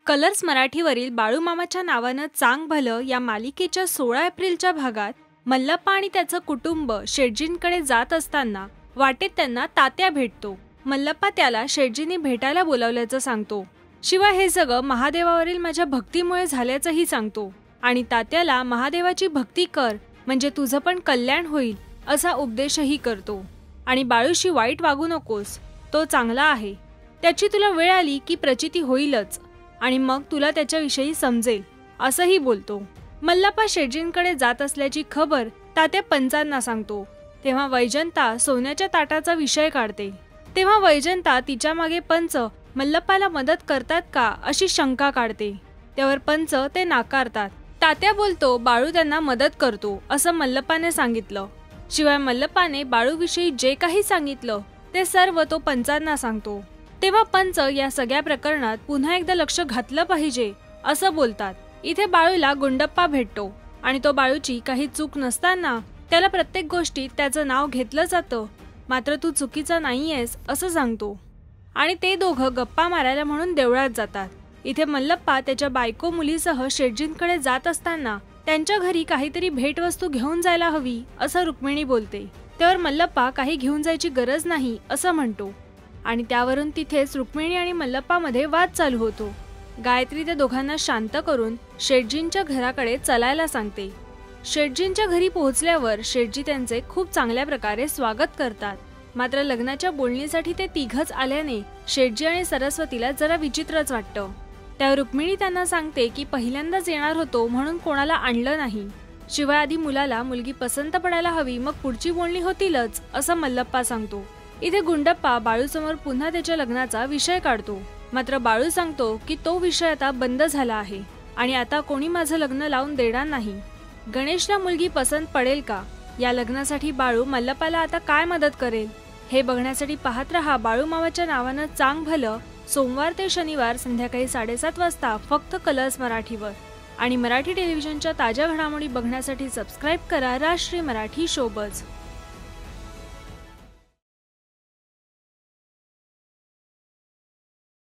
Colours मराठीवरील बाळूमामाच्या नावानं चांग भलं या मालिकेच्या 16 एप्रिलच्या भागात मल्लप्पा आणि त्याचं कुटुंब शेटजींकडे जात असताना वाटेत त्यांना तात्या भेटतो। मल्लप्पा त्याला शेटजींनी भेटायला बोलावल्याचं सांगतो। शिवाय हे सगळं महादेवावरील माझ्या भक्तीमुळे झाल्याचंही सांगतो आणि तात्याला महादेवाची भक्ती कर म्हणजे तुझं पण कल्याण होईल असा उपदेशही करतो। आणि बाळूशी वाईट वागू नकोस, तो चांगला आहे, त्याची तुला वेळ आली की प्रचिती होईलच आणि मग तुला त्याच्याविषयी समजेल असंही बोलतो। मल्लप्पा शेटजींकडे जात असल्याची खबर तात्या पंचांना सांगतो। तेव्हा वैजंता सोन्याच्या ताटाचा विषय काढते। तेव्हा वैजंता तिच्या मागे पंच मल्लप्पाला मदत करतात का अशी शंका काढते। त्यावर पंच ते नाकारतात। तात्या बोलतो बाळू त्यांना मदत करतो असं मल्लप्पाने सांगितलं। शिवाय मल्लप्पाने बाळूविषयी जे काही सांगितलं ते सर्व तो पंचांना सांगतो। तेव्हा पंच या सगळ्या प्रकरणात पुन्हा एकदा लक्ष घातलं पाहिजे असं बोलतात। इथे बाळूला गुंडप्पा भेटतो आणि तो बाळूची काही चूक नसताना त्याला प्रत्येक गोष्टीत त्याचं नाव घेतलं जातं, मात्र तू चुकीचा नाहीयेस असं सांगतो आणि ते दोघं गप्पा मारायला म्हणून देवळात जातात। इथे मल्लप्पा त्याच्या बायको मुलीसह शेटजींकडे जात असताना त्यांच्या घरी काहीतरी भेटवस्तू घेऊन जायला हवी असं रुक्मिणी बोलते। त्यावर मल्लप्पा काही घेऊन जायची गरज नाही असं म्हणतो आणि त्यावरून तिथेच रुक्मिणी आणि मल्लप्पामध्ये वाद चालू होतो। गायत्री त्या दोघांना शांत करून शेटजींच्या घराकडे चलायला सांगते। शेटजींच्या घरी पोहोचल्यावर शेटजी त्यांचे खूप चांगल्या प्रकारे स्वागत करतात, मात्र लग्नाच्या बोलणीसाठी ते तिघच आल्याने शेटजी आणि सरस्वतीला जरा विचित्रच वाटतं। त्यावर रुक्मिणी त्यांना सांगते की पहिल्यांदाच येणार होतो म्हणून कोणाला आणलं नाही, शिवाय आधी मुलाला मुलगी पसंत पडायला हवी मग पुढची बोलणी होतीलच असं मल्लप्पा सांगतो। इथे गुंडप्पा बाळूसमोर पुन्हा त्याच्या लग्नाचा विषय काढतो, मात्र बाळू सांगतो की तो विषय आता बंद झाला आहे आणि आता कोणी माझं लग्न लावून देणार नाही। गणेशला मुलगी पसंत पडेल का या लग्नासाठी बाळू मल्लप्पाला आता काय मदत करेल हे बघण्यासाठी पाहत रहा बाळूमामाच्या नावानं चांग भलं, सोमवार ते शनिवार संध्याकाळी 7:30 वाजता फक्त कलर्स मराठीवर। आणि मराठी टेलिव्हिजनच्या ताज्या घडामोडी बघण्यासाठी सबस्क्राईब करा राष्ट्रीय मराठी शोबज।